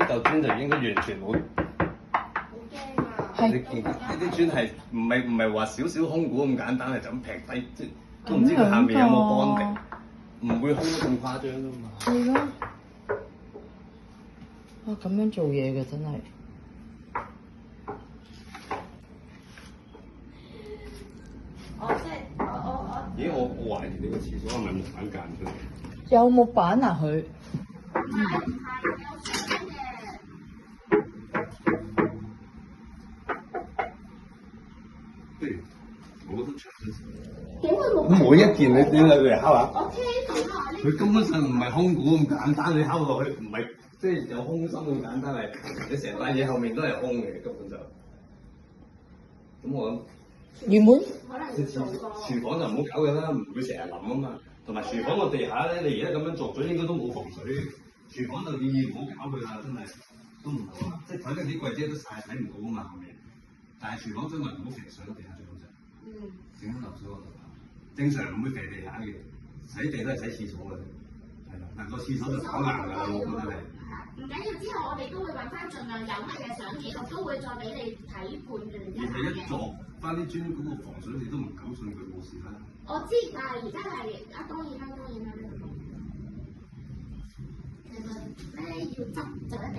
嚿磚就應該完全冇。你見呢啲磚係唔係話少少空鼓咁簡單，係就咁劈低，即都唔知佢下面有冇乾定，唔會空得咁誇張噶嘛。係咯。哇！咁樣做嘢嘅真係。咦！我懷疑你個廁所係咪木板間出嚟？有木板啊佢？不如我都查一查。點會冇？咁每一件你嚟敲下。我聽佢根本上唔係空鼓咁簡單，你敲落去唔係即係有空心咁簡單係，你成塊嘢後面都係空嘅根本就。咁我諗。原本即係廚房就唔好搞嘅啦，唔會成日淋啊嘛。同埋廚房個地下咧，你而家咁樣鑿咗，應該都冇防水。廚房就建議唔好搞佢啦，真係都唔好啊。即係睇緊啲櫃姐都曬睇唔到啊嘛後面。但係廚房真係唔好肥水咯，地下最好就整翻流水嗰度。正常唔會肥地下嘅，洗地都係洗廁所嘅啫。係啦，但個廁所就搞硬㗎啦，我覺得係。唔緊要，之後我哋都會揾翻盡量有乜嘅相片，我都會再俾你睇判斷。而係一鑿翻啲磚嗰個防水，你都唔敢信佢冇事啦。我知，但係而家係當然啦，其實咧要執就一定。